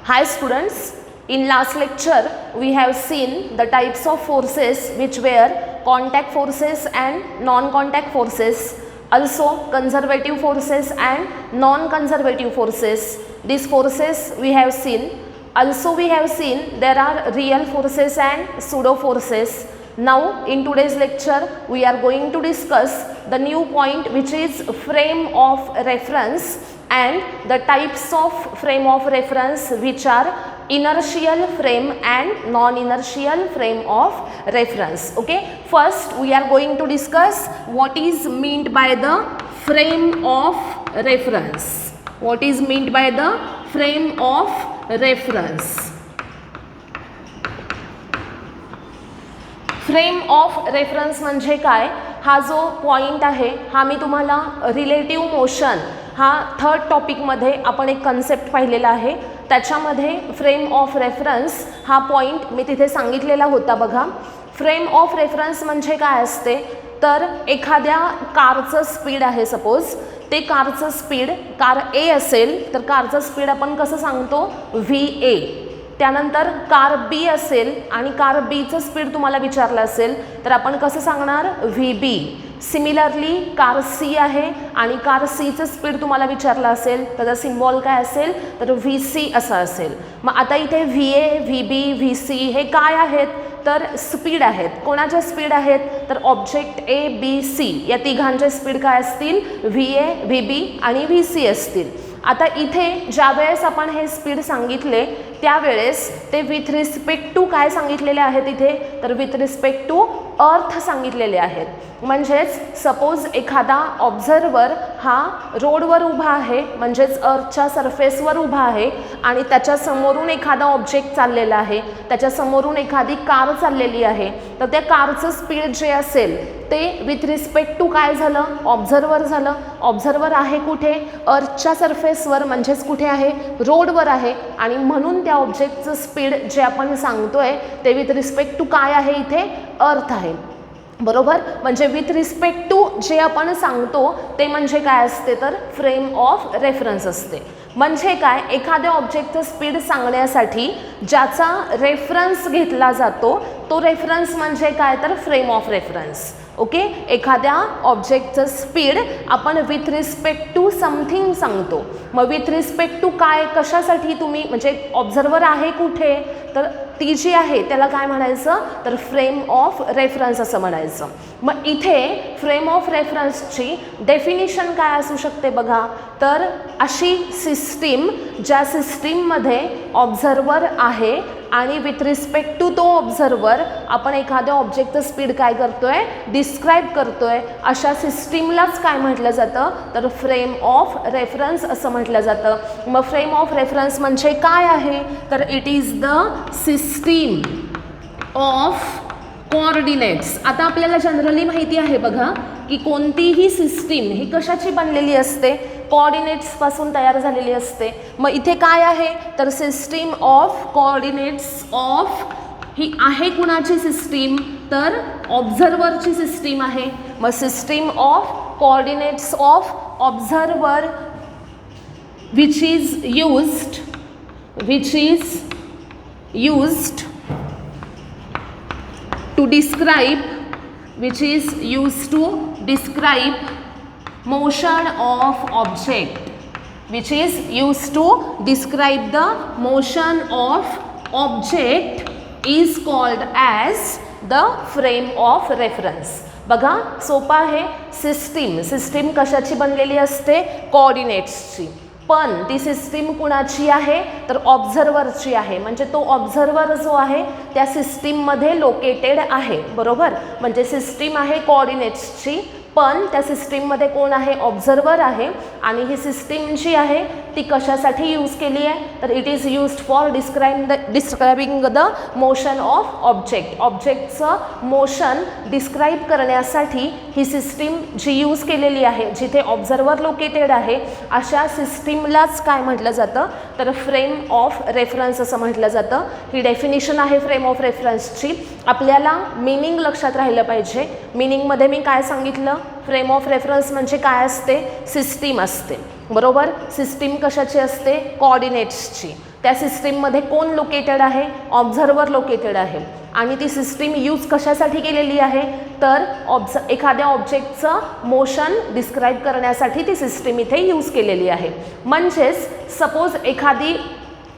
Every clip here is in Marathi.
Hi students, in last lecture we have seen the types of forces which were contact forces and non-contact forces, also conservative forces and non-conservative forces. These forces we have seen. Also we have seen there are real forces and pseudo forces. Now in today's lecture we are going to discuss the new point which is frame of reference and the types of frame of reference which are inertial frame and non-inertial frame of reference. Okay, first we are going to discuss what is meant by the frame of reference. What is meant by the frame of reference? Frame of reference म्हणजे काय? हा जो पॉइंट आहे हा मी तुम्हाला रिलेटिव्ह मोशन हा थर्ड टॉपिकमध्ये आपण एक कन्सेप्ट पाहिलेला आहे. त्याच्यामध्ये फ्रेम ऑफ रेफरन्स हा पॉइंट मी तिथे सांगितलेला होता बघा. फ्रेम ऑफ रेफरन्स म्हणजे काय असते तर एखाद्या कारचं स्पीड आहे सपोज, ते कारचं स्पीड कार ए असेल तर कारचं स्पीड आपण कसं सांगतो VA. त्यानंतर कार बी असेल आणि कार बीचं स्पीड तुम्हाला विचारलं असेल तर आपण कसं सांगणार VB. सिमिलरली कार सी आहे आणि कार सीचं स्पीड तुम्हाला विचारलं असेल त्याचा सिम्बॉल काय असेल तर VC असा असेल. मग आता इथे VA, VB, VC हे काय आहेत तर स्पीड आहेत. कोणाच्या स्पीड आहेत तर ऑब्जेक्ट ABC या तिघांचे स्पीड काय असतील VA, VB आणि VC असतील. आता इथे ज्या वेळेस आपण हे स्पीड सांगितले त्यावेळेस ते विथ रिस्पेक्ट टू काय सांगितलेले आहेत इथे तर विथ रिस्पेक्ट टू अर्थ सांगितलेले आहेत. म्हणजेच सपोज एखादा ऑब्झर्वर हा रोडवर उभा आहे म्हणजेच अर्थच्या सरफेसवर उभा आहे आणि त्याच्या समोरून एखादा ऑब्जेक्ट चाललेला आहे, त्याच्या समोरून एखादी कार चाललेली आहे तर त्या कारचं स्पीड जे असेल ते विथ रिस्पेक्ट टू काय झालं ऑब्झर्वर झालं. ऑब्झर्वर आहे कुठे अर्थच्या सरफेसवर म्हणजेच कुठे आहे रोडवर आहे आणि म्हणून त्या ऑब्जेक्टचं स्पीड जे आपण सांगतोय ते विथ रिस्पेक्ट टू काय आहे इथे अर्थ आहे. बरोबर, म्हणजे विथ रिस्पेक्ट टू जे आपण सांगतो ते म्हणजे काय असते तर फ्रेम ऑफ रेफरन्स असते. म्हणजे काय एखाद्या ऑब्जेक्टचं स्पीड सांगण्यासाठी ज्याचा रेफरन्स घेतला जातो तो रेफरन्स म्हणजे काय तर फ्रेम ऑफ रेफरन्स. ओके, एखाद्या ऑब्जेक्टचं स्पीड आपण विथ रिस्पेक्ट टू समथिंग सांगतो. मग विथ रिस्पेक्ट टू काय कशासाठी तुम्ही म्हणजे ऑब्झर्वर आहे कुठे तर ती जी आहे त्याला काय म्हणायचं तर फ्रेम ऑफ रेफरन्स असं म्हणायचं. मग इथे फ्रेम ऑफ रेफरन्सची डेफिनिशन काय असू शकते बघा तर अशी सिस्टीम ज्या सिस्टीममध्ये ऑब्झर्वर आहे आणि विथ रिस्पेक्ट टू तो ऑब्झर्वर आपण एखाद्या ऑब्जेक्टचं स्पीड काय करतोय डिस्क्राईब करतोय अशा सिस्टीमलाच काय म्हटलं जातं तर फ्रेम ऑफ रेफरन्स असं म्हटलं जातं. मग फ्रेम ऑफ रेफरन्स म्हणजे काय आहे तर it is the system of coordinates. आता आपल्याला जनरली माहिती आहे बघा की कोणतीही सिस्टीम ही कशाची बनलेली असते कोऑर्डिनेट्सपासून तयार झालेली असते. मग इथे काय आहे तर सिस्टीम ऑफ कोऑर्डिनेट्स ऑफ ही आहे कुणाची सिस्टीम तर ऑब्झर्वरची सिस्टीम आहे. मग system of coordinates of observer which is used to describe motion of object, which is used to describe the motion of object is called as the frame of reference. बघा सोपा आहे. सिस्टीम कशाची बनलेली असते कोऑर्डिनेट्सची, पण ती सिस्टीम कुणाची आहे तर ऑब्झर्वरची आहे. म्हणजे तो ऑब्झर्वर जो आहे त्या सिस्टीममध्ये लोकेटेड आहे. बरोबर, म्हणजे सिस्टीम आहे कोऑर्डिनेट्सची पण त्या सिस्टीममध्ये कोण आहे ऑब्झर्वर आहे आणि ही सिस्टीम जी आहे ती कशासाठी यूज केली आहे तर it is used for describing the motion of object. ऑब्जेक्टचं मोशन डिस्क्राईब करण्यासाठी ही सिस्टीम जी यूज केलेली आहे जिथे ऑब्झर्वर लोकेटेड आहे अशा सिस्टीमलाच काय म्हटलं जातं तर फ्रेम ऑफ रेफरन्स असं म्हटलं जातं. ही डेफिनिशन आहे फ्रेम ऑफ रेफरन्सची. आपल्याला मीनिंग लक्षात राहिलं पाहिजे. मीनिंगमध्ये मी काय सांगितलं फ्रेम ऑफ रेफरन्स म्हणजे काय असते सिस्टीम असते. बरोबर, सिस्टीम कशाची असते कोऑर्डिनेट्सची. त्या सिस्टीममध्ये कोण लोकेटेड आहे, ऑब्झर्वर लोकेटेड आहे आणि ती सिस्टीम यूज कशासाठी केलेली आहे तर एखाद्या ऑब्जेक्टचं मोशन डिस्क्राईब करण्यासाठी ती सिस्टीम इथे यूज केलेली आहे. म्हणजेच सपोज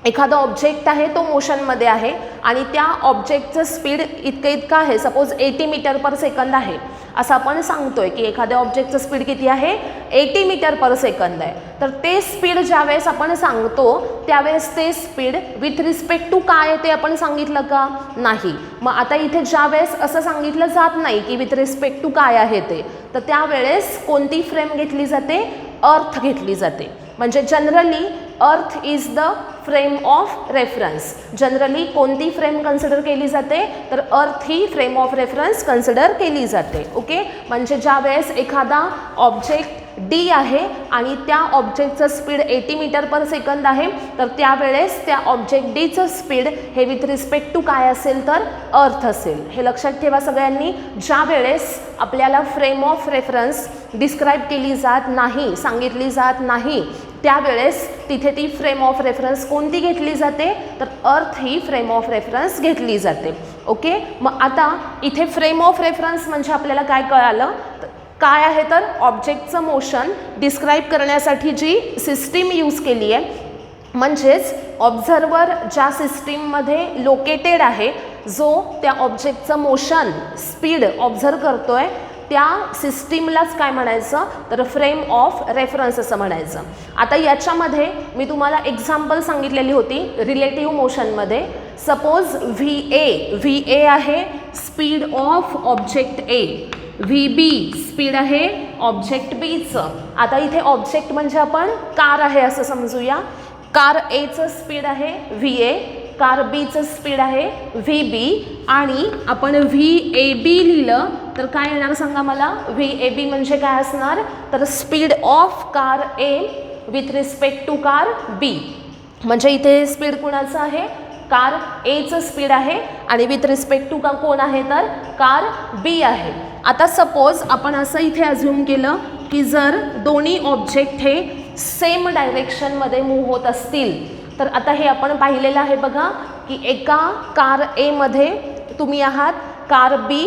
एखादा ऑब्जेक्ट आहे तो मोशनमध्ये आहे आणि त्या ऑब्जेक्टचं स्पीड इतकं आहे, सपोज 80 मीटर पर सेकंद आहे असं आपण सांगतोय की एखाद्या ऑब्जेक्टचं स्पीड किती आहे 80 मीटर पर सेकंद आहे. तर ते स्पीड ज्यावेळेस आपण सांगतो त्यावेळेस ते स्पीड विथ रिस्पेक्ट टू काय आहे ते आपण सांगितलं का नाही. मग आता इथे ज्यावेळेस असं सांगितलं जात नाही की विथ रिस्पेक्ट टू काय आहे ते, तर त्यावेळेस कोणती फ्रेम घेतली जाते, अर्थ घेतली जाते. म्हणजे generally earth is the frame of reference. Generally कोणती फ्रेम कन्सिडर केली जाते तर अर्थ ही फ्रेम ऑफ रेफरन्स कन्सिडर केली जाते. ओके, म्हणजे ज्यावेळेस एखादा ऑब्जेक्ट डी आहे आणि त्या ऑब्जेक्टचं स्पीड 80 मीटर पर सेकंद आहे तर त्यावेळेस त्या ऑब्जेक्ट डीचं स्पीड हे विथ रिस्पेक्ट टू काय असेल तर अर्थ असेल. हे लक्षात ठेवा सगळ्यांनी. ज्या वेळेस आपल्याला फ्रेम ऑफ रेफरन्स डिस्क्राईब केली जात नाही, सांगितली जात नाही, त्यावेळेस तिथे ती फ्रेम ऑफ रेफरन्स कोणती घेतली जाते तर अर्थ ही फ्रेम ऑफ रेफरन्स घेतली जाते. ओके, मग आता इथे फ्रेम ऑफ रेफरन्स म्हणजे आपल्याला काय कळालं, काय आहे तर ऑब्जेक्टचं मोशन डिस्क्राईब करण्यासाठी जी सिस्टीम यूज केली आहे. म्हणजेच ऑब्झर्वर ज्या सिस्टीममध्ये लोकेटेड आहे, जो त्या ऑब्जेक्टचं मोशन स्पीड ऑब्झर्व करतोय त्या सिस्टीमलाच काय म्हणायचं तर फ्रेम ऑफ रेफरन्स असं म्हणायचं. आता याच्यामध्ये मी तुम्हाला एक्झाम्पल सांगितलेली होती रिलेटिव्ह मोशनमध्ये. सपोज व्ही ए आहे speed of object A, V B speed आहे ऑब्जेक्ट बीचं. आता इथे ऑब्जेक्ट म्हणजे आपण कार आहे असं समजूया. कार एचं स्पीड आहे व्ही ए, कार बीचं स्पीड आहे व्ही बी आणि आपण व्ही ए बी लिहिलं तर काय येणार सांगा मला. व्ही ए बी म्हणजे काय असणार तर speed of car A with respect to car B. म्हणजे इथे स्पीड कुणाचं आहे, कार एचं स्पीड आहे आणि विथ रिस्पेक्ट टू कोण आहे तर कार बी आहे. आता सपोज आपण असं इथे अज्युम केलं की जर दोन्ही ऑब्जेक्ट हे सेम डायरेक्शनमध्ये मूव्ह होत असतील तर आता हे आपण पाहिलेलं आहे बघा की एका कार एमध्ये तुम्ही आहात, कार बी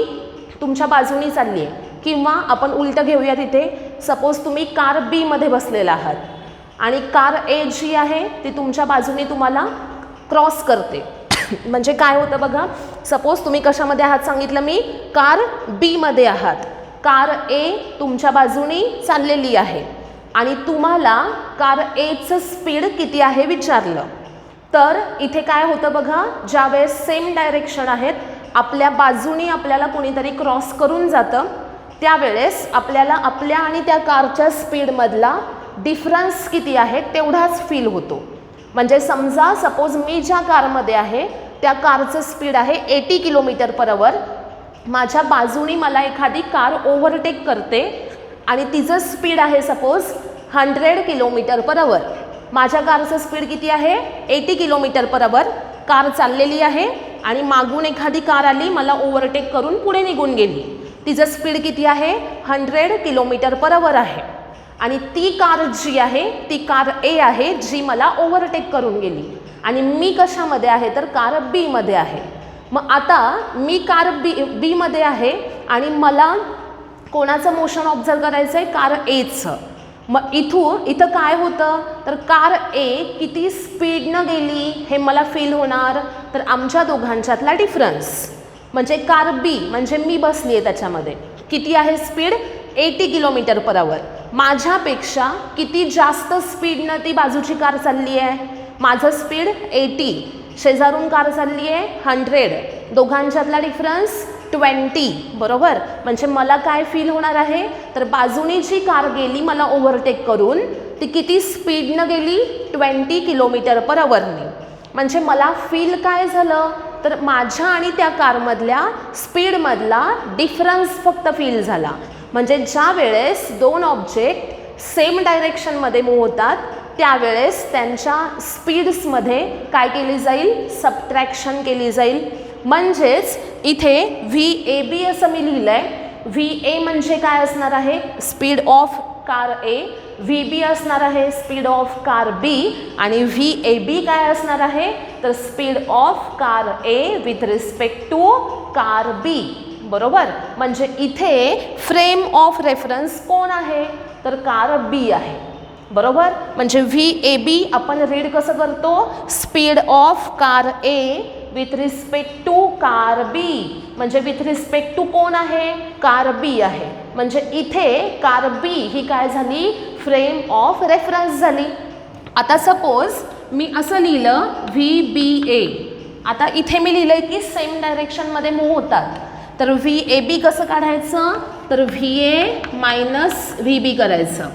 तुमच्या बाजूनी चालली आहे. किंवा आपण उलटं घेऊया, तिथे सपोज तुम्ही कार बीमध्ये बसलेला आहात आणि कार ए जी आहे ती तुमच्या बाजूने तुम्हाला क्रॉस करते. म्हणजे काय होतं बघा, सपोज तुम्ही कशामध्ये आहात सांगितलं मी, कार बीमध्ये आहात. कार ए तुमच्या बाजूनी चाललेली आहे आणि तुम्हाला कार एचं स्पीड किती आहे विचारलं तर इथे काय होतं बघा, ज्यावेळेस सेम डायरेक्शन आहेत, आपल्या बाजूनी आपल्याला कोणीतरी क्रॉस करून जातं, त्यावेळेस आपल्याला आपल्या आणि त्या कारच्या स्पीडमधला डिफरन्स किती आहे तेवढाच फील होतो. म्हणजे समजा सपोज मी ज्या कारमध्ये आहे त्या कारचं स्पीड आहे 80 किलोमीटर पर आवर. माझ्या बाजूनी मला एखादी कार ओव्हरटेक करते आणि तिचं स्पीड आहे सपोज 100 किलोमीटर पर आवर. माझ्या कारचं स्पीड किती आहे 80 किलोमीटर पर आवर. कार चाललेली आहे आणि मागून एखादी कार आली, मला ओव्हरटेक करून पुढे निघून गेली. तिचं स्पीड किती आहे 100 किलोमीटर पर आवर आहे आणि ती कार जी आहे ती कार ए आहे जी मला ओव्हरटेक करून गेली आणि मी कशामध्ये आहे तर कार बीमध्ये आहे. मग आता मी कार बीमध्ये आहे आणि मला कोणाचं मोशन ऑब्झर्व करायचं आहे, कार एचं. मग इथं काय होतं तर कार ए किती स्पीडनं गेली हे मला फील होणार तर आमच्या दोघांच्यातला डिफरन्स. म्हणजे कार बी म्हणजे मी बसली आहे त्याच्यामध्ये, किती आहे स्पीड 80 किलोमीटर पर आवर. माझ्यापेक्षा किती जास्त स्पीडनं ती बाजूची कार चालली आहे, माझं स्पीड 80, शेजारून कार चालली आहे 100, दोघांच्यातला डिफरन्स 20 बरोबर. म्हणजे मला काय फील होणार आहे तर बाजूनी जी कार गेली मला ओव्हरटेक करून ती किती स्पीडनं गेली 20 किलोमीटर पर आवरनी. म्हणजे मला फील काय झालं तर माझ्या आणि त्या कारमधल्या स्पीडमधला डिफरन्स फक्त फील झाला. म्हणजे ज्या वेळेस दोन ऑब्जेक्ट सेम डायरेक्शनमध्ये मूव्ह होतात त्यावेळेस त्यांच्या स्पीड्समध्ये काय केली जाईल, सबट्रॅक्शन केली जाईल. म्हणजेच इथे व्ही ए बी असं मी लिहिलं आहे. व्ही ए म्हणजे काय असणार आहे, speed of car A, V B असणार आहे स्पीड ऑफ कार बी आणि व्ही ए बी काय असणार आहे तर speed of car A with respect to car B. बरोबर, म्हणजे इथे फ्रेम ऑफ रेफरन्स कोण आहे तर कार बी आहे. बरोबर, म्हणजे व्ही ए बी आपण रीड कसं करतो speed of car A with respect to car B, म्हणजे विथ रिस्पेक्ट टू कोण आहे कार बी आहे. म्हणजे इथे कार बी ही काय झाली फ्रेम ऑफ रेफरन्स झाली. आता सपोज मी असं लिहिलं व्ही बी ए, आता इथे मी लिहिलंय की सेम डायरेक्शनमध्ये मूव्ह होतात. तर व्ही ए बी कसं काढायचं तर V A minus V B करायचं.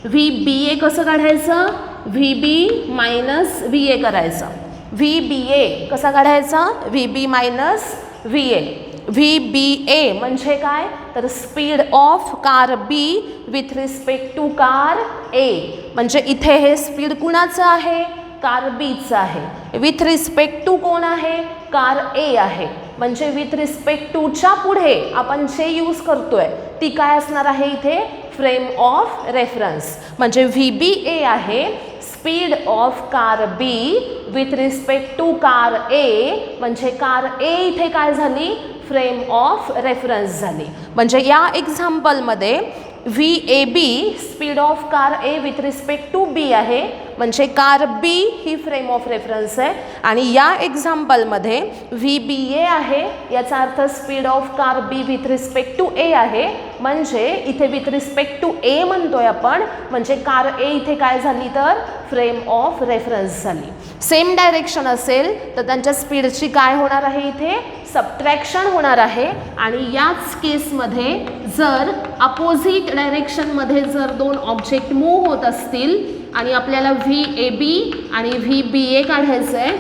व्ही बी ए कसं काढायचं V B minus V A करायचं. व्ही बी ए कसा काढायचा V B minus V A. V B A म्हणजे काय तर speed of car B with respect to car A. म्हणजे इथे हे स्पीड कुणाचं आहे कार बीचं आहे. विथ रिस्पेक्ट टू कोण आहे कार ए आहे. म्हणजे विथ रिस्पेक्ट टूच्या पुढे आपण जे यूज करतोय ती काय असणार आहे इथे फ्रेम ऑफ रेफरन्स. म्हणजे व्ही बी ए आहे speed of car B with respect to car A, म्हणजे कार ए इथे काय झाली फ्रेम ऑफ रेफरन्स झाली. म्हणजे या एक्झाम्पलमध्ये V A B speed of car A with respect to B आहे, म्हणजे कार बी ही फ्रेम ऑफ रेफरन्स आहे. आणि या एक्झाम्पलमध्ये व्ही बी ए आहे याचा अर्थ speed of car B with respect to A आहे, म्हणजे इथे विथ रिस्पेक्ट टू ए म्हणतोय आपण, म्हणजे कार ए इथे काय झाली तर फ्रेम ऑफ रेफरन्स झाली. सेम डायरेक्शन असेल तर त्यांच्या स्पीडची काय होणार आहे इथे सबट्रॅक्शन होणार आहे. आणि याच केसमध्ये जर अपोजिट डायरेक्शनमध्ये जर दोन ऑब्जेक्ट मूव्ह होत असतील आणि आपल्याला व्ही ए बी आणि व्ही बी ए काढायचं आहे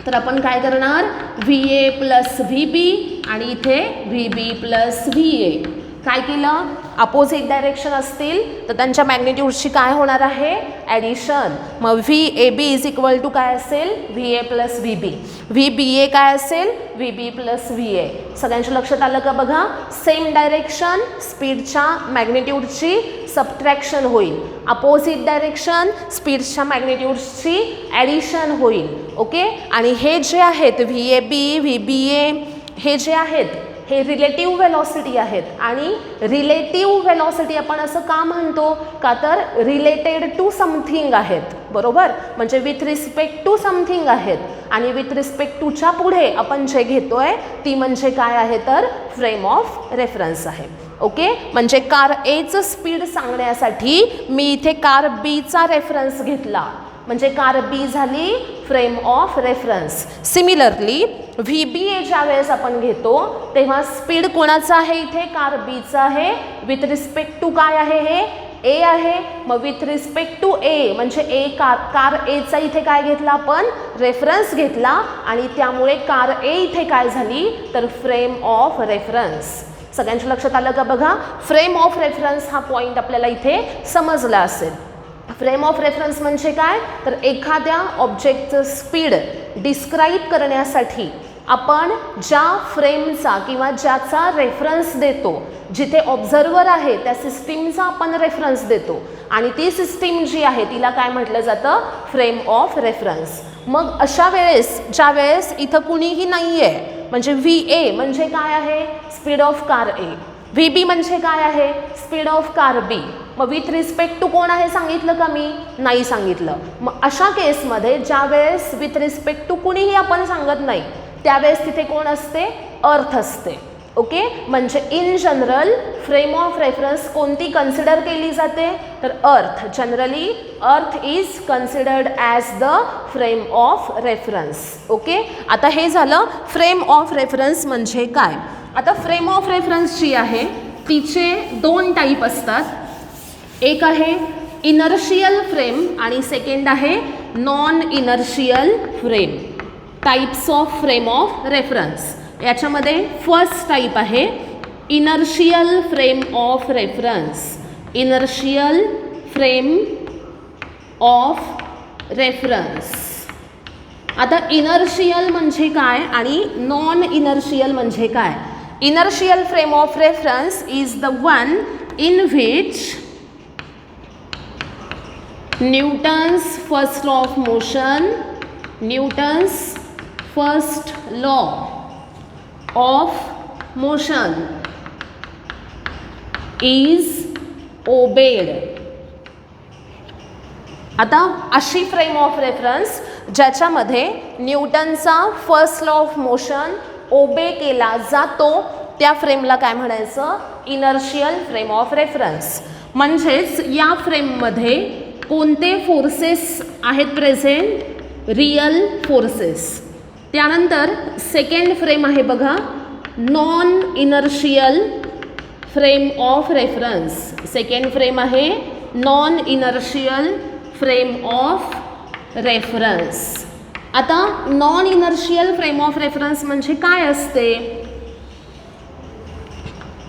तर आपण काय करणार V A plus V B आणि इथे V B plus V A. काय केलं अपोजिट डायरेक्शन असतील तर त्यांच्या मॅग्निट्यूडची काय होणार आहे ॲडिशन. मग V A B is equal to काय असेल V A plus V B. V B A काय असेल V B plus V A. सगळ्यांच्या लक्षात आलं का बघा. सेम डायरेक्शन स्पीडच्या मॅग्निट्यूडची सबट्रॅक्शन होईल. अपोजिट डायरेक्शन स्पीडच्या मॅग्निट्यूडची ॲडिशन होईल. ओके, आणि हे जे आहेत V A B V B ए हे जे आहेत हे रिलेटिव्ह वेलॉसिटी आहेत. आणि रिलेटिव्ह वेलॉसिटी आपण असं का म्हणतो का तर रिलेटेड टू समथिंग आहेत. बरोबर, म्हणजे विथ रिस्पेक्ट टू समथिंग आहेत आणि विथ रिस्पेक्ट टूच्या पुढे आपण जे घेतोय ती म्हणजे काय आहे तर फ्रेम ऑफ रेफरन्स आहे. ओके, म्हणजे कार एचं स्पीड सांगण्यासाठी मी इथे कार बीचा रेफरन्स घेतला, म्हणजे कार बी झाली frame of reference. Similarly V B A ज्या वेळेस आपण घेतो तेव्हा स्पीड कोणाचं आहे इथे कार बीचं आहे. विथ रिस्पेक्ट टू काय आहे हे ए आहे. मग विथ रिस्पेक्ट टू ए म्हणजे ए कार एचा इथे काय घेतला आपण रेफरन्स घेतला आणि त्यामुळे कार ए इथे काय झाली तर फ्रेम ऑफ रेफरन्स. सगळ्यांच्या लक्षात आलं का बघा. फ्रेम ऑफ रेफरन्स हा पॉईंट आपल्याला इथे समजला असेल. फ्रेम ऑफ रेफरन्स म्हणजे काय तर एखाद्या ऑब्जेक्टचं स्पीड डिस्क्राईब करण्यासाठी आपण ज्या फ्रेमचा किंवा ज्याचा रेफरन्स देतो जिथे ऑब्झर्वर आहे त्या सिस्टीमचा आपण रेफरन्स देतो आणि ती सिस्टीम जी आहे तिला काय म्हटलं जातं फ्रेम ऑफ रेफरन्स. मग अशा वेळेस ज्या वेळेस इथं कुणीही नाही आहे म्हणजे व्ही ए म्हणजे काय आहे speed of car A, V B म्हणजे काय आहे स्पीड ऑफ कार बी. मग विथ रिस्पेक्ट टू कोण आहे सांगितलं का मी नाही सांगितलं. मग अशा केसमध्ये ज्या वेळेस विथ रिस्पेक्ट टू कुणीही आपण सांगत नाही त्यावेळेस तिथे कोण असते अर्थ असते. ओके, म्हणजे in general frame of reference कोणती कन्सिडर केली जाते तर अर्थ. Generally earth is considered as the frame of reference. Okay, आता हे झालं फ्रेम ऑफ रेफरन्स म्हणजे काय. आता फ्रेम ऑफ रेफरन्स जी आहे तिचे दोन टाईप असतात. एक आहे इनर्शियल फ्रेम आणि सेकंड आहे non inertial frame. Types of frame of reference याच्यामध्ये फर्स्ट टाइप आहे inertial frame of reference. Inertial frame of reference. आता इनर्शियल म्हणजे काय आणि नॉन इनर्शियल म्हणजे काय. Inertial frame of reference is the one in which Newton's first law of motion, Newton's first law of motion is obeyed. आता अशी फ्रेम ऑफ रेफरन्स ज्याच्यामध्ये न्यूटनचा first law of motion obey केला जातो त्या फ्रेमला काय म्हणायचं, इनर्शियल फ्रेम ऑफ रेफरन्स. म्हणजेच या फ्रेममध्ये कोणते फोर्सेस आहेत प्रेझेंट, रियल फोर्सेस. त्यानंतर सेकंड फ्रेम आहे बघा, non inertial frame of reference. Second frame आहे non inertial frame of reference. आता non inertial frame of reference म्हणजे काय असते,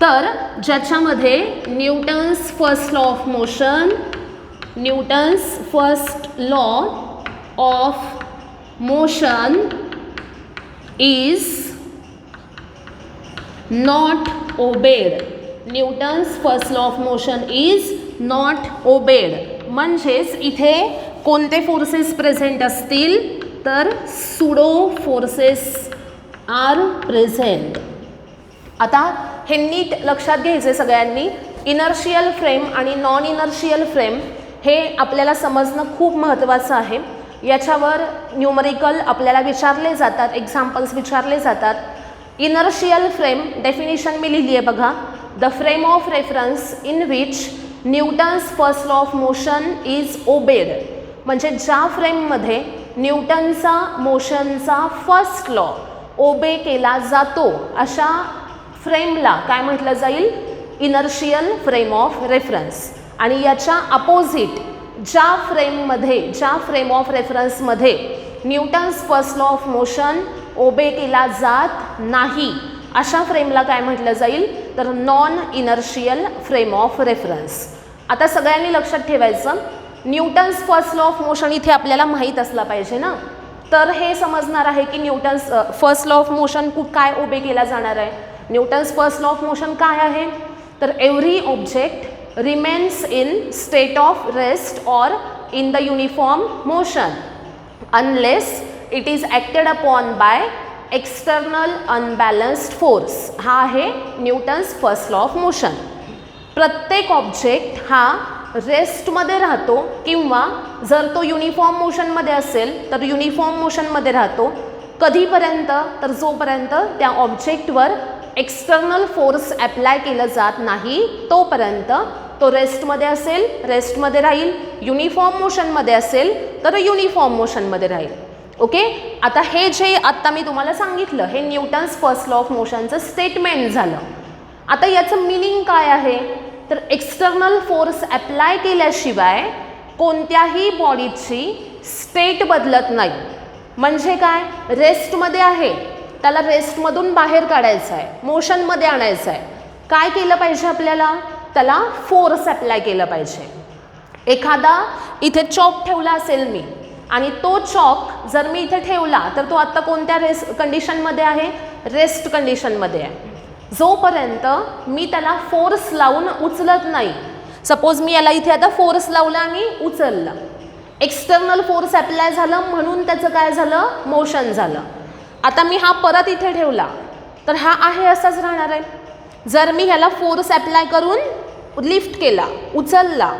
तर ज्याच्यामध्ये Newton's first law of motion, Newton's first law of motion is not obeyed. Newton's first law of motion is not obeyed. म्हणजेच इथे कोणते फोर्सेस प्रेझेंट असतील, तर सुडो फोर्सेस आर प्रेझेंट. आता हे नीट लक्षात घ्यायचे सगळ्यांनी. इनर्शियल फ्रेम आणि नॉन इनर्शियल फ्रेम हे आपल्याला समजणं खूप महत्त्वाचं आहे. याच्यावर न्यूमरिकल आपल्याला विचारले जातात, एक्झाम्पल्स विचारले जातात. इनर्शियल फ्रेम डेफिनेशन मी लिहिली आहे बघा, the frame of reference in which Newton's first law of motion is obeyed. म्हणजे ज्या फ्रेममध्ये न्यूटनचा मोशनचा फर्स्ट लॉ ओबे केला जातो अशा फ्रेमला काय म्हटलं जाईल, इनर्शियल फ्रेम ऑफ रेफरन्स. आणि याच्या अपोजिट ज्या फ्रेम ऑफ रेफरन्समध्ये Newton's first law of motion obey केला जात नाही अशा फ्रेमला काय म्हटलं जाईल, तर non inertial frame of reference. आता सगळ्यांनी लक्षात ठेवायचं, Newton's first law of motion इथे आपल्याला माहीत असला पाहिजे ना. तर हे समजणार आहे की Newton's first law of motion काय ओबे केला जाणार आहे. Newton's first law of motion काय आहे, तर every object remains in state of rest or in the uniform motion unless it is acted upon by external unbalanced force. हा आहे Newton's first law of motion. प्रत्येक ऑब्जेक्ट हा रेस्टमध्ये राहतो किंवा जर तो युनिफॉर्म मोशनमध्ये असेल तर युनिफॉर्म मोशनमध्ये राहतो. कधीपर्यंत, तर जोपर्यंत त्या ऑब्जेक्टवर एक्सटर्नल फोर्स अप्लाय केलं जात नाही तोपर्यंत तो रेस्टमध्ये असेल, रेस्टमध्ये राहील. युनिफॉर्म मोशनमध्ये असेल तर युनिफॉर्म मोशनमध्ये राहील. ओके. आता हे जे आत्ता मी तुम्हाला सांगितलं हे न्यूटन्स फर्स्ट लॉ ऑफ मोशनचं स्टेटमेंट झालं. आता याचं मिनिंग काय आहे, तर एक्सटर्नल फोर्स अप्लाय केल्याशिवाय कोणत्याही बॉडीची स्टेट बदलत नाही. म्हणजे काय, रेस्टमध्ये आहे त्याला रेस्टमधून बाहेर काढायचं आहे, मोशनमध्ये आणायचं आहे. काय केलं पाहिजे आपल्याला, त्याला फोर्स अप्लाय केलं पाहिजे. एखादा इथे चॉक ठेवला असेल मी आणि तो चॉक जर मी इथे ठेवला तर तो आत्ता कोणत्या कंडिशनमध्ये आहे, रेस्ट कंडिशनमध्ये आहे. जोपर्यंत मी त्याला फोर्स लावून उचलत नाही, सपोज मी याला इथे आता फोर्स लावला आणि उचलला, एक्सटर्नल फोर्स अप्लाय झालं म्हणून त्याचं काय झालं, मोशन झालं. आता मी हा परत इथे ठेवला तर हा आहे असाच राहणार आहे. जर मी ह्याला फोर्स अप्लाय करून लिफ्ट केला, उचलला,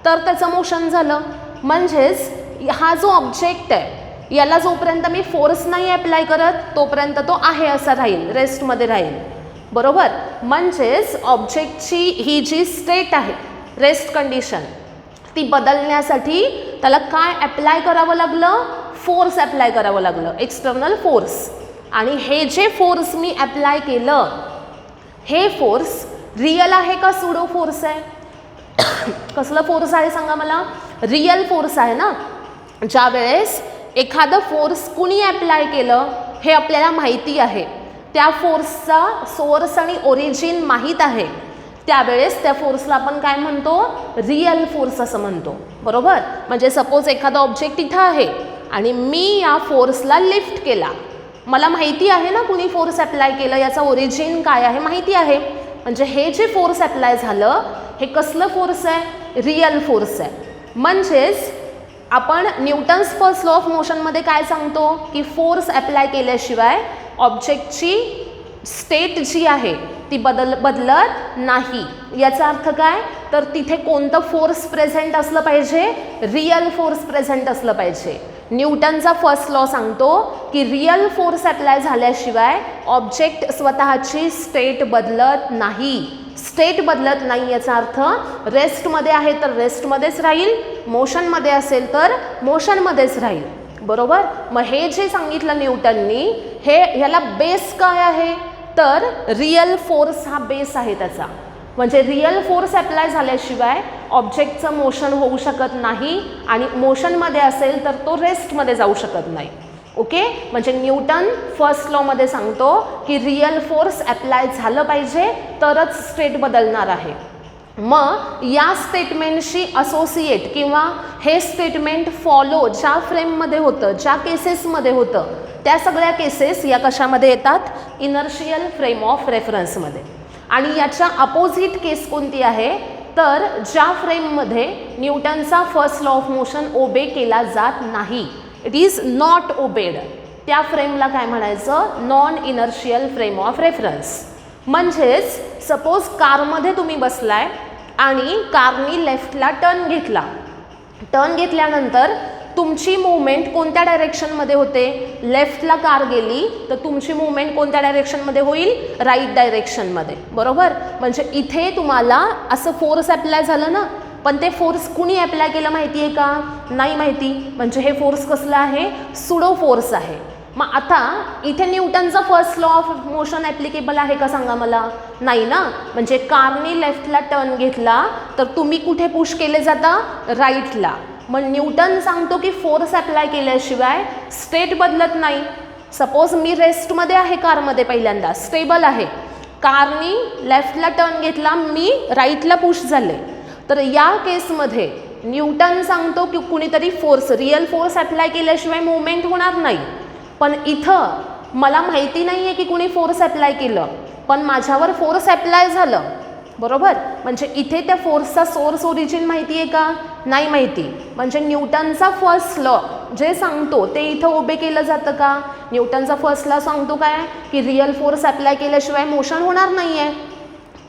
तर त्याचं मोशन झालं. म्हणजेच हा जो ऑब्जेक्ट आहे याला जोपर्यंत मी फोर्स नाही अप्लाय करत तोपर्यंत तो आहे असा राहील, रेस्टमध्ये राहील. बरोबर. म्हणजेच ऑब्जेक्टची ही जी स्टेट आहे रेस्ट कंडिशन ती बदलण्यासाठी त्याला काय अप्लाय करावं लागलं, फोर्स अप्लाय करावं लागलं, एक्सटर्नल फोर्स. आणि हे जे फोर्स मी अप्लाय केलं हे फोर्स रियल आहे का सुडो फोर्स आहे? कसलं फोर्स आहे सांगा मला, रियल फोर्स आहे ना. ज्या वेळेस एखादं फोर्स कुणी अप्लाय केलं हे आपल्याला माहिती आहे, त्या फोर्सचा सोर्स आणि ओरिजिन माहीत आहे, त्यावेळेस त्या फोर्सला आपण काय म्हणतो, रियल फोर्स असं म्हणतो. बरोबर. म्हणजे सपोज एखादा ऑब्जेक्ट इथं आहे आणि मी या फोर्सला लिफ्ट केला, मला माहिती आहे ना कुणी फोर्स अप्लाय केलं, याचा ओरिजिन काय आहे माहिती आहे. म्हणजे हे जे फोर्स अप्लाय झालं हे कसलं फोर्स आहे, रियल फोर्स आहे. म्हणजेच आपण न्यूटन्स फर्स्ट लॉ ऑफ मोशनमध्ये काय सांगतो की फोर्स अप्लाय केल्याशिवाय ऑब्जेक्टची स्टेट जी आहे ती बदलत नाही. याचा अर्थ काय, तर तिथे कोणतं फोर्स प्रेझेंट असलं पाहिजे, रियल फोर्स प्रेझेंट असलं पाहिजे. न्यूटनचा फर्स्ट लॉ सांगतो की रियल फोर्स अप्लाय झाल्याशिवाय ऑब्जेक्ट स्वतःची स्टेट बदलत नाही. स्टेट बदलत नाही याचा अर्थ रेस्टमध्ये आहे तर रेस्टमध्येच राहील, मोशनमध्ये असेल तर मोशनमध्येच राहील. बरोबर. मग हे जे सांगितलं न्यूटननी, ह्याला बेस काय आहे, तर रियल फोर्स हा बेस आहे त्याचा. म्हणजे रियल फोर्स अप्लाय झाल्याशिवाय ऑब्जेक्टचं मोशन होऊ शकत नाही आणि मोशनमध्ये असेल तर तो रेस्टमध्ये जाऊ शकत नाही. ओके. म्हणजे न्यूटन फर्स्ट लॉमध्ये सांगतो की रियल फोर्स अप्लाय झालं पाहिजे तरच स्टेट बदलणार आहे. मग या स्टेटमेंटशी असोसिएट किंवा हे स्टेटमेंट फॉलो ज्या फ्रेममध्ये होतं, ज्या केसेसमध्ये होतं, त्या सगळ्या केसेस या कशामध्ये येतात, इनर्शियल फ्रेम ऑफ रेफरन्समध्ये. आणि याच्या अपोजिट केस कोणती आहे, तर ज्या फ्रेममध्ये न्यूटनचा first law of motion obey केला जात नाही, इट इज नॉट ओबेड, त्या फ्रेमला काय म्हणायचं, non inertial frame of reference. म्हणजेच सपोज कारमध्ये तुम्ही बसलाय आणि कारनी लेफ्टला टर्न घेतला. टर्न घेतल्यानंतर तुमची मूवमेंट कोणत्या डायरेक्शनमध्ये होते, लेफ्टला कार गेली तर तुमची मूवमेंट कोणत्या डायरेक्शनमध्ये होईल, राईट डायरेक्शनमध्ये. बरोबर. म्हणजे इथे तुम्हाला असं फोर्स अप्लाय झालं ना, पण ते फोर्स कुणी अप्लाय केलं माहिती आहे का, नाही माहिती. म्हणजे हे फोर्स कसलं आहे, सुडो फोर्स आहे. मग आता इथे न्यूटनचा first law of motion applicable आहे का सांगा मला, नाही ना. म्हणजे कारने लेफ्टला टर्न घेतला तर तुम्ही कुठे पुश केले जाता, राईटला. मग न्यूटन सांगतो की फोर्स अप्लाय केल्याशिवाय स्टेट बदलत नाही. सपोज मी रेस्टमध्ये आहे कारमध्ये, पहिल्यांदा स्टेबल आहे, कारनी लेफ्टला टर्न घेतला, मी राईटला पुश झाले, तर या केसमध्ये न्यूटन सांगतो की कुणीतरी फोर्स, रियल फोर्स अप्लाय केल्याशिवाय मूवमेंट होणार नाही. पण इथं मला माहिती नाही आहे की कुणी फोर्स अप्लाय केलं, पण माझ्यावर फोर्स अप्लाय झालं. बरोबर. म्हणजे इथे त्या फोर्सचा सोर्स ओरिजिन माहिती आहे का, नाही माहिती. म्हणजे न्यूटनचा फर्स्ट लॉ जे सांगतो ते इथं ओबे केलं जातं का, न्यूटनचा फर्स्ट लॉ सांगतो काय की रियल फोर्स अप्लाय केल्याशिवाय मोशन होणार नाही आहे.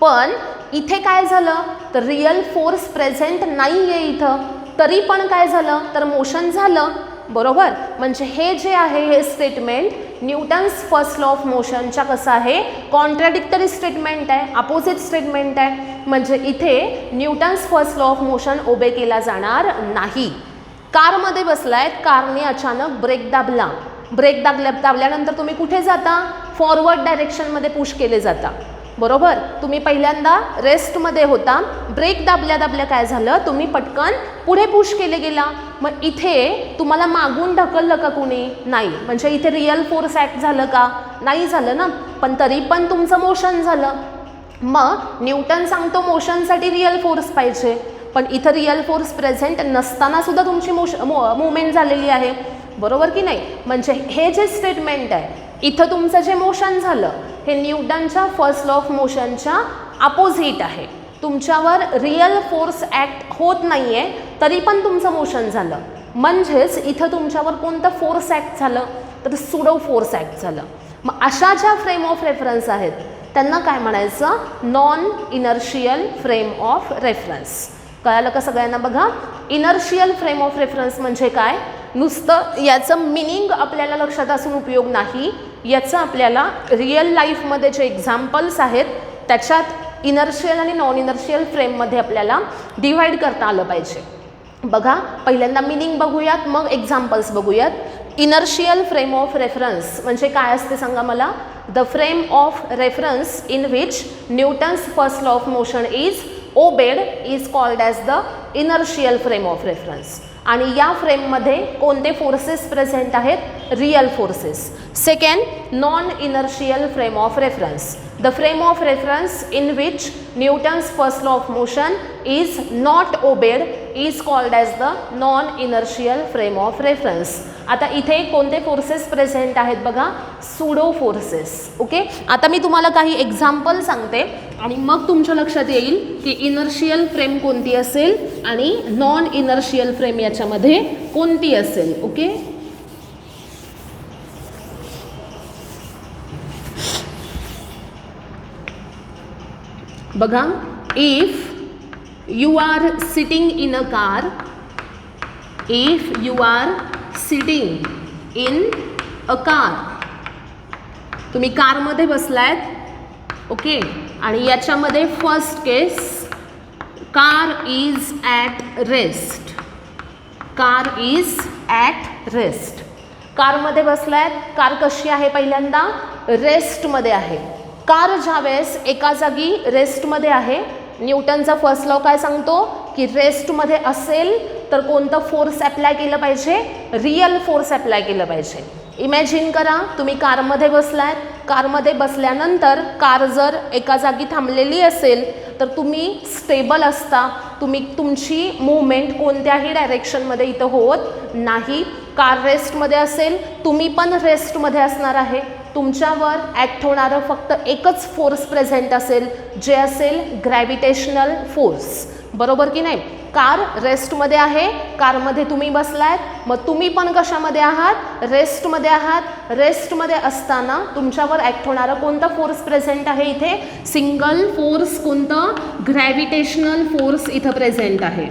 पण इथे काय झालं, तर रियल फोर्स प्रेझेंट नाही आहे इथं, तरी पण काय झालं, तर मोशन झालं. बरोबर. म्हणजे हे जे आहे हे statement Newton's first law of मोशनच्या कसं आहे, कॉन्ट्राडिक्टरी स्टेटमेंट आहे, अपोजिट स्टेटमेंट आहे. म्हणजे इथे Newton's first law of motion obey केला जाणार नाही. कारमध्ये बसलायत, कारने अचानक ब्रेक दाबला, ब्रेक दाबल्यानंतर तुम्ही कुठे जाता, फॉरवर्ड डायरेक्शनमध्ये पुश केले जाता. बरोबर. तुम्ही पहिल्यांदा रेस्टमध्ये होता, ब्रेक दाबल्या काय झालं, तुम्ही पटकन पुढे पुश केले गेला. मग इथे तुम्हाला मागून ढकललं का कुणी, नाही. म्हणजे इथे रियल फोर्स ॲक्ट झालं का, नाही झालं ना, पण तरी पण तुमचं मोशन झालं. मग न्यूटन सांगतो मोशनसाठी रियल फोर्स पाहिजे, पण इथं रियल फोर्स प्रेझेंट नसताना सुद्धा तुमची मूवमेंट झालेली आहे. बरोबर की नाही. म्हणजे हे जे स्टेटमेंट आहे, इथं तुमचं जे मोशन झालं हे न्यूटनच्या फर्स्ट लॉ ऑफ मोशनच्या अपोजिट आहे. तुमच्यावर रियल फोर्स ॲक्ट होत नाही आहे तरी पण तुमचं मोशन झालं. म्हणजेच इथं तुमच्यावर कोणतं फोर्स ॲक्ट झालं, तर सुडो फोर्स ॲक्ट झालं. मग अशा ज्या फ्रेम ऑफ रेफरन्स आहेत त्यांना काय म्हणायचं, non inertial frame of reference. कळालं का सगळ्यांना. बघा, इनर्शियल फ्रेम ऑफ रेफरन्स म्हणजे काय, नुसतं याचं मिनिंग आपल्याला लक्षात असून उपयोग नाही, याचं आपल्याला रिअल लाईफमध्ये जे एक्झाम्पल्स आहेत त्याच्यात इनर्शियल आणि नॉन इनर्शियल फ्रेममध्ये आपल्याला डिवाइड करता आलं पाहिजे. बघा, पहिल्यांदा मिनिंग बघूयात, मग एक्झाम्पल्स बघूयात. इनर्शियल फ्रेम ऑफ रेफरन्स म्हणजे काय असते सांगा मला, the frame of reference in which Newton's first law of motion is obeyed is called as the inertial frame of reference. आणि या फ्रेममध्ये कोणते फोर्सेस प्रेझेंट आहेत, real forces. Second, non inertial frame of reference, the frame of reference in which Newton's first law of motion is not obeyed is called as the non inertial frame of reference. आता इथे कोणते फोर्सेस प्रेझेंट आहेत बघा, सुडो फोर्सेस. ओके. आता मी तुम्हाला काही एक्झाम्पल सांगते आणि मग तुमच्या लक्षात येईल की इनर्शियल फ्रेम कोणती असेल आणि नॉन इनर्शियल फ्रेम याच्यामध्ये कोणती असेल. ओके, बघा, if you are sitting in a car, if you are sitting in a car, तुम्ही कारमध्ये बसलायत. ओके, आणि याच्यामध्ये first case, car is at rest, car is at rest. कारमध्ये बसलायत, कार कशी आहे, पहिल्यांदा रेस्टमध्ये आहे. कार ज्यावेळेस एका जागी रेस्टमध्ये आहे, न्यूटनचा फर्स्ट लॉ काय सांगतो की रेस्टमध्ये असेल तर कोणतं फोर्स अप्लाय केलं पाहिजे, रियल फोर्स अप्लाय केलं पाहिजे. इमॅजिन करा, तुम्ही कारमध्ये बसलात, कारमध्ये बसल्यानंतर कार जर एका जागी थांबलेली असेल तर तुम्ही स्टेबल असता, तुमची मूवमेंट कोणत्याही डायरेक्शनमध्ये इथं होत नाही. कार रेस्टमध्ये असेल, तुम्ही पण रेस्टमध्ये असणार आहे. तुमच्यावर ॲक्ट होणारं फक्त एकच फोर्स प्रेझेंट असेल, जे असेल ग्रॅव्हिटेशनल फोर्स. बरोबर की नाही? कार रेस्टमध्ये आहे, कारमध्ये तुम्ही बसलात, मग तुम्ही पण कशामध्ये आहात, रेस्टमध्ये आहात. रेस्टमध्ये असताना तुमच्यावर ॲक्ट होणारा कोणता फोर्स प्रेझेंट आहे इथे, सिंगल फोर्स, कोणतं, ग्रॅव्हिटेशनल फोर्स इथं प्रेझेंट आहे.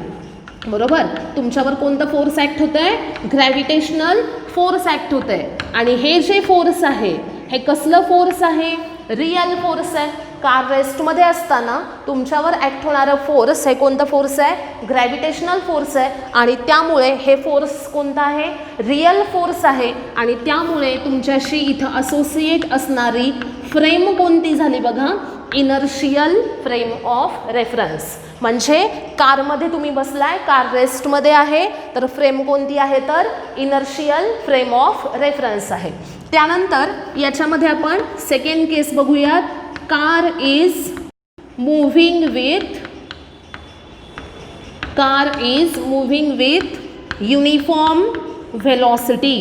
बरोबर, तुमच्यावर कोणतं फोर्स ॲक्ट होतं आहे, ग्रॅव्हिटेशनल फोर्स ॲक्ट होतं आहे. आणि हे जे फोर्स आहे हे कसलं फोर्स आहे, रियल फोर्स आहे. कार रेस्टमध्ये असताना तुमच्यावर ॲक्ट होणारं फोर्स हे कोणतं फोर्स आहे, ग्रॅव्हिटेशनल फोर्स आहे. आणि त्यामुळे हे फोर्स कोणता आहे, रियल फोर्स आहे. आणि त्यामुळे तुमच्याशी इथं असोसिएट असणारी फ्रेम कोणती झाली बघा, इनर्शियल फ्रेम ऑफ रेफरन्स. म्हणजे कारमध्ये तुम्ही बसलाय, कार रेस्टमध्ये आहे, तर फ्रेम कोणती आहे, तर इनर्शियल फ्रेम ऑफ रेफरन्स आहे. त्यानंतर याच्यामध्ये आपण सेकंड केस बघूयात. Car is moving with uniform velocity.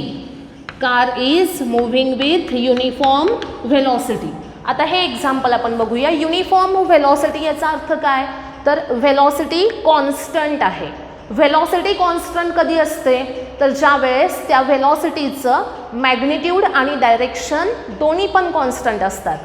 Car is moving with uniform velocity. आता हे एक्झाम्पल आपण बघूया. युनिफॉर्म व्हेलॉसिटी याचा अर्थ काय, तर व्हेलॉसिटी कॉन्स्टंट आहे. व्हेलॉसिटी कॉन्स्टंट कधी असते, तर ज्यावेळेस त्या व्हेलॉसिटीचं मॅग्निट्यूड आणि डायरेक्शन दोन्ही पण कॉन्स्टंट असतात.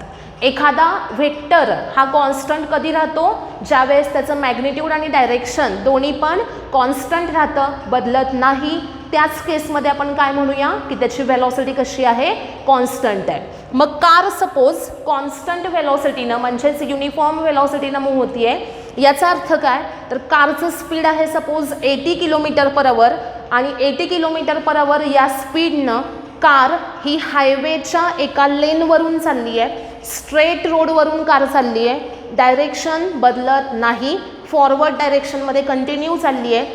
एखादा व्हेक्टर हा कॉन्स्टंट कधी राहतो, ज्यावेळेस त्याचं मॅग्निट्यूड आणि डायरेक्शन दोन्ही पण कॉन्स्टंट राहतं, बदलत नाही. त्याच केसमध्ये आपण काय म्हणूया की त्याची व्हेलॉसिटी कशी आहे, कॉन्स्टंट आहे. मग कार सपोज कॉन्स्टंट व्हेलॉसिटीनं म्हणजेच युनिफॉर्म व्हेलॉसिटीनं मूव्ह होतीये. याचा अर्थ काय, तर कारचं स्पीड आहे सपोज 80 km/h आणि 80 km/h या स्पीडनं कार ही हायवेच्या एका लेनवरून चालली आहे, स्ट्रेट रोडवरून कार चालली आहे, डायरेक्शन बदलत नाही, फॉरवर्ड डायरेक्शनमध्ये कंटिन्यू चालली आहे,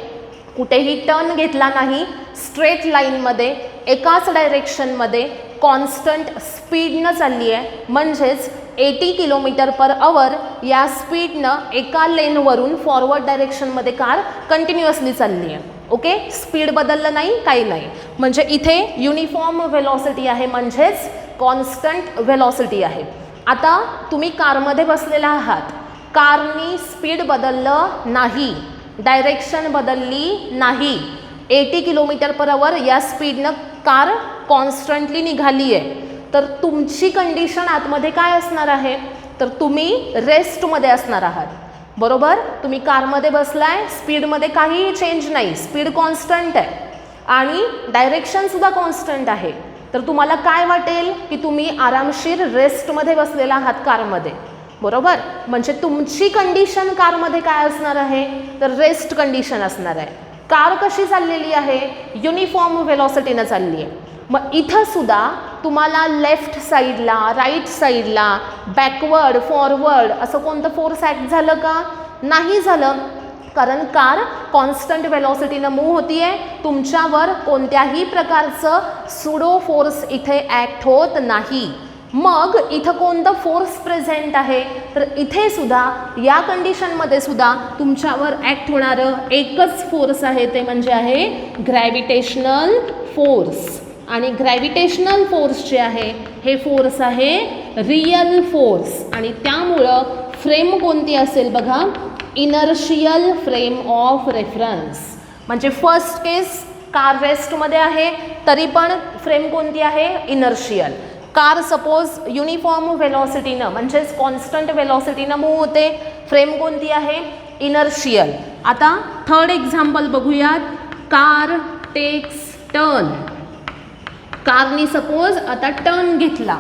कुठेही टर्न घेतला नाही, स्ट्रेट लाईनमध्ये एकाच डायरेक्शनमध्ये कॉन्स्टंट स्पीडनं चालली आहे. म्हणजेच 80 km/h या स्पीडनं एका लेनवरून फॉरवर्ड डायरेक्शनमध्ये कार कंटिन्युअसली चालली आहे. ओके, स्पीड बदललं नाही, काही नाही. म्हणजे इथे युनिफॉर्म व्हेलॉसिटी आहे, म्हणजेच कॉन्स्टंट व्हेलॉसिटी आहे. आता तुम्ही कारमध्ये बसलेला आहात, कारनी स्पीड बदललं नाही, डायरेक्शन बदलली नाही, 80 km/h या स्पीडनं कार कॉन्स्टंटली निघाली आहे. तर तुमची कंडिशन आतमध्ये काय असणार आहे, तर तुम्ही रेस्टमध्ये असणार आहात. बरोबर, तुम्ही कारमध्ये बसलाय, स्पीडमध्ये काहीही चेंज नाही, स्पीड कॉन्स्टंट आहे आणि डायरेक्शनसुद्धा कॉन्स्टंट आहे. तर तुम्हाला काय वाटेल की तुम्ही आरामशीर रेस्टमध्ये बसलेला आहात कारमध्ये. बरोबर, म्हणजे तुमची कंडिशन कारमध्ये काय असणार आहे, तर रेस्ट कंडिशन असणार आहे. कार कशी चाललेली आहे, युनिफॉर्म व्हेलॉसिटीनं चालली आहे. मग इथं सुद्धा तुम्हाला लेफ्ट साईडला, राईट साईडला, बॅकवर्ड, फॉरवर्ड असं कोणतं फोर्स ॲक्ट झालं का, नाही झालं. कारण कार कॉन्स्टंट व्हेलॉसिटीनं मूव्ह होती आहे, तुमच्यावर कोणत्याही प्रकारचं सुडो फोर्स इथे ॲक्ट होत नाही. मग इथं कोणतं फोर्स प्रेझेंट आहे, तर इथे सुद्धा या कंडिशनमध्ये सुद्धा तुमच्यावर ॲक्ट होणारं एकच फोर्स आहे, ते म्हणजे आहे ग्रॅव्हिटेशनल फोर्स. आणि ग्रॅव्हिटेशनल फोर्स जे आहे हे फोर्स आहे रियल फोर्स. आणि त्यामुळं फ्रेम कोणती असेल बघा, इनर्शियल फ्रेम ऑफ रेफरन्स. म्हणजे फर्स्ट केस कार रेस्टमध्ये आहे तरी पण फ्रेम कोणती आहे, इनर्शियल. कार सपोज युनिफॉर्म व्हेलॉसिटीनं म्हणजेच कॉन्स्टंट व्हेलॉसिटीनं मूव्ह होते, फ्रेम कोणती आहे, इनर्शियल. आता थर्ड एक्झाम्पल बघूयात. Car takes turn. कारनी सपोज आता टर्न घेतला.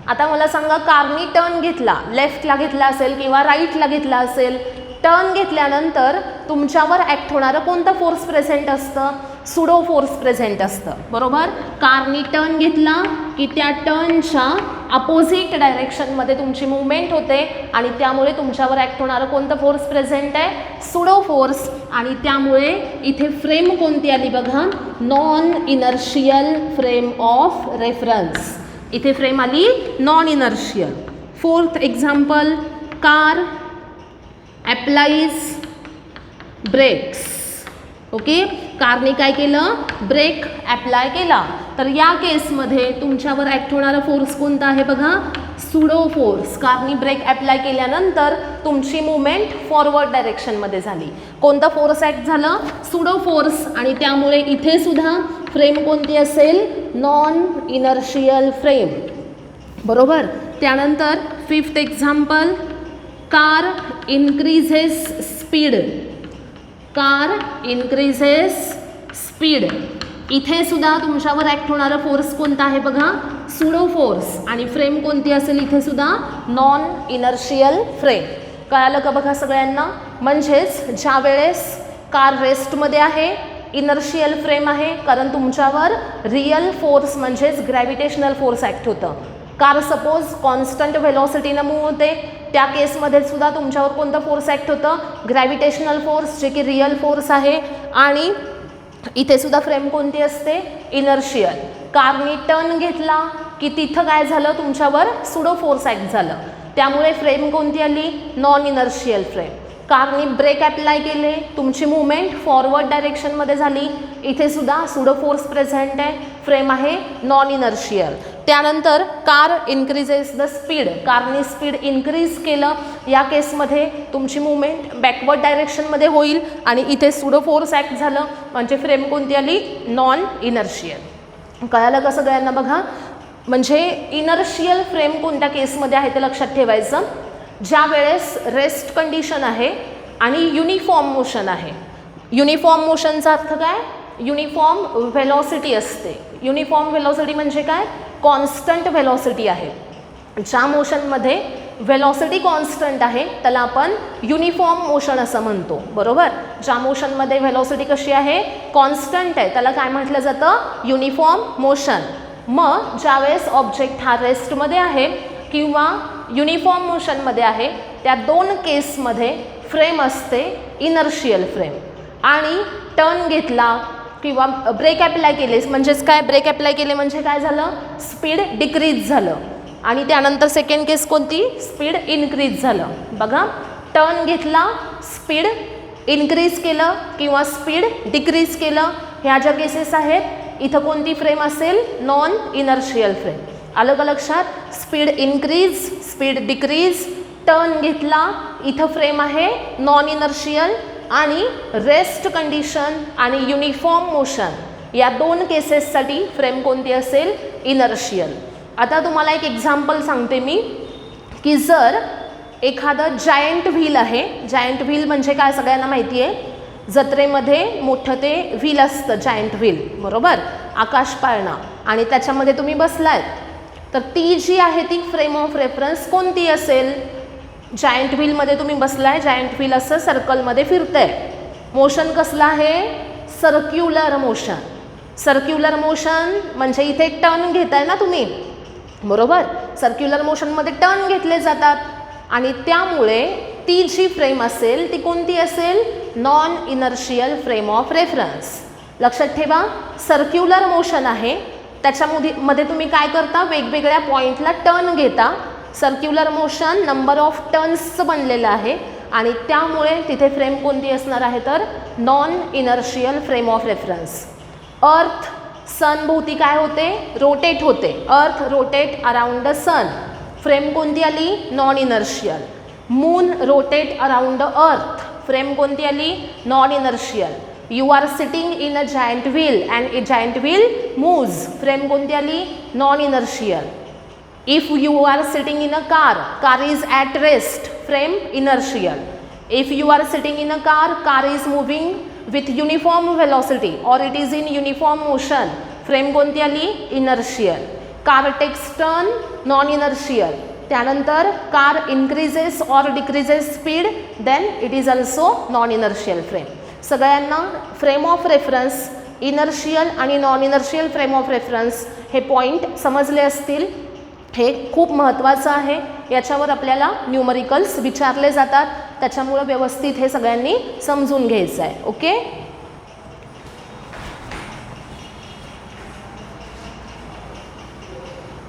आता मला सांगा, कारनी टर्न घेतला, लेफ्टला घेतला असेल किंवा राईटला घेतला असेल. टर्न घेतल्यानंतर तुमच्यावर ॲक्ट होणारं कोणतं फोर्स प्रेझेंट असतं, सुडो फोर्स प्रेझेंट असतं, बरोबर. कारनी टर्न घेतला की त्या टर्नच्या अपोजिट डायरेक्शनमध्ये तुमची मूवमेंट होते आणि त्यामुळे तुमच्यावर ॲक्ट होणारं कोणतं फोर्स प्रेझेंट आहे, सुडो फोर्स. आणि त्यामुळे इथे फ्रेम कोणती आली बघा, non inertial frame of reference. इथे फ्रेम आली non inertial. Fourth example, car applies brakes. Okay, कारने काय केलं, ब्रेक ॲप्लाय केला. तर या केसमध्ये तुमच्यावर ॲक्ट होणारा फोर्स कोणता आहे बघा, सुडो फोर्स. कारने ब्रेक ॲप्लाय केल्यानंतर तुमची मुवमेंट फॉरवर्ड डायरेक्शनमध्ये झाली. कोणता फोर्स ॲक्ट झालं, सुडो फोर्स. आणि त्यामुळे इथे सुद्धा फ्रेम कोणती असेल, नॉन इनर्शियल फ्रेम, बरोबर. त्यानंतर fifth example, car increases speed. Car increases speed. इथे सुद्धा तुमच्यावर ॲक्ट होणारा फोर्स कोणता आहे बघा, सुडो फोर्स. आणि फ्रेम कोणती असेल इथे सुद्धा, नॉन इनर्शियल फ्रेम. कळालं का बघा सगळ्यांना. म्हणजेच ज्या वेळेस कार रेस्टमध्ये आहे, इनर्शियल फ्रेम आहे, कारण तुमच्यावर रियल फोर्स म्हणजेच ग्रॅव्हिटेशनल फोर्स ॲक्ट होतं. कार सपोज कॉन्स्टंट व्हेलॉसिटीनं मूव्ह होते, त्या केसमध्ये सुद्धा तुमच्यावर कोणतं फोर्स ॲक्ट होतं, ग्रॅव्हिटेशनल फोर्स, जे की रियल फोर्स आहे. आणि इथे सुद्धा फ्रेम कोणती असते, इनर्शियल. कारनी टर्न घेतला की तिथं काय झालं, तुमच्यावर सुडो फोर्स ॲक्ट झालं, त्यामुळे फ्रेम कोणती आली, नॉन इनर्शियल फ्रेम. कारनी ब्रेक ॲप्लाय केले, तुमची मूवमेंट फॉरवर्ड डायरेक्शनमध्ये झाली, इथे सुद्धा सुडो फोर्स प्रेझेंट आहे, फ्रेम आहे नॉन इनर्शियल. त्यानंतर कार इन्क्रीजेस द स्पीड. कारनी स्पीड इन्क्रीज केलं, या केसमध्ये तुमची मूवमेंट बॅकवर्ड डायरेक्शनमध्ये होईल आणि इथे सुडो फोर्स ॲक्ट झालं, म्हणजे फ्रेम कोणती आली, नॉन इनर्शियल. कळालं का सगळ्यांना बघा. म्हणजे इनर्शियल फ्रेम कोणत्या केसमध्ये आहे ते लक्षात ठेवायचं, ज्या वेळेस रेस्ट कंडिशन आहे आणि युनिफॉर्म मोशन आहे. युनिफॉर्म मोशनचा अर्थ काय, युनिफॉर्म व्हेलॉसिटी असते. युनिफॉर्म व्हेलॉसिटी म्हणजे काय, कॉन्स्टंट व्हेलॉसिटी आहे. ज्या मोशनमध्ये व्हेलॉसिटी कॉन्स्टंट आहे त्याला आपण युनिफॉर्म मोशन असं म्हणतो, बरोबर. ज्या मोशनमध्ये व्हेलॉसिटी कशी आहे, कॉन्स्टंट आहे, त्याला काय म्हटलं जातं, युनिफॉर्म मोशन. मग ज्यावेळेस ऑब्जेक्ट हा रेस्टमध्ये आहे किंवा युनिफॉर्म मोशनमध्ये आहे, त्या दोन केसमध्ये फ्रेम असते इनर्शियल फ्रेम. आणि टर्न घेतला किंवा ब्रेक ॲप्लाय केले म्हणजेच काय, ब्रेक ॲप्लाय केले म्हणजे काय झालं, स्पीड डिक्रीज झालं. आणि त्यानंतर सेकंड केस कोणती, स्पीड इन्क्रीज झालं. बघा, टर्न घेतला, स्पीड इन्क्रीज केलं किंवा स्पीड डिक्रीज केलं, ह्या ज्या केसेस आहेत, इथं कोणती फ्रेम असेल, नॉन इनर्शियल फ्रेम. आलं का लक्षात. Speed increase, speed decrease, turn घेतला, इथं फ्रेम आहे नॉन इनर्शियल. आणि रेस्ट कंडिशन आणि युनिफॉर्म मोशन या दोन केसेससाठी फ्रेम कोणती असेल, इनर्शियल. आता तुम्हाला एक एक्झाम्पल सांगते मी, की जर एखादं जायंट व्हील आहे. जायंट व्हील म्हणजे काय सगळ्यांना माहिती आहे, जत्रेमध्ये मोठं ते व्हील असतं, जायंट व्हील, बरोबर, आकाश पाळणा. आणि त्याच्यामध्ये तुम्ही बसलायत, तर ती जी आहे ती फ्रेम ऑफ रेफरन्स कोणती असेल, जायंट व्हीलमध्ये तुम्ही बसलाय, जायंट व्हील असं सर्कलमध्ये फिरतंय. मोशन कसलं आहे, सर्क्युलर मोशन. सर्क्युलर मोशन म्हणजे इथे टर्न घेताय ना तुम्ही, बरोबर. सर्क्युलर मोशनमध्ये टर्न घेतले जातात आणि त्यामुळे ती जी फ्रेम असेल ती कोणती असेल, non inertial frame of reference. लक्षात ठेवा, सर्क्युलर मोशन आहे, त्याच्यामध्ये तुम्ही काय करता, वेगवेगळ्या पॉईंटला टर्न घेता. सर्क्युलर मोशन नंबर ऑफ टर्न्सचं बनलेलं आहे आणि त्यामुळे तिथे फ्रेम कोणती असणार आहे, तर non inertial frame of reference. Earth sun भोवती काय होते, रोटेट होते. Earth rotate around the sun, frame कोणती आली, non inertial. Moon rotate around the earth, frame कोणती आली? Non inertial. You are sitting in a giant wheel and a giant wheel moves, frame कोणती आली? Non inertial. If you are sitting in a car, car is at rest, frame inertial. If you are sitting in a car is moving with uniform velocity or it is in uniform motion, frame कोणती आली? inertial. car takes turn, non inertial. त्यानंतर car increases or decreases speed, then it is also non inertial frame. सगळ्यांना फ्रेम ऑफ रेफरन्स, इनर्शियल आणि non inertial frame of reference हे पॉईंट समजले असतील. हे खूप महत्त्वाचं आहे, याच्यावर आपल्याला न्यूमरिकल्स विचारले जातात, त्याच्यामुळे व्यवस्थित हे सगळ्यांनी समजून घ्यायचं आहे. ओके.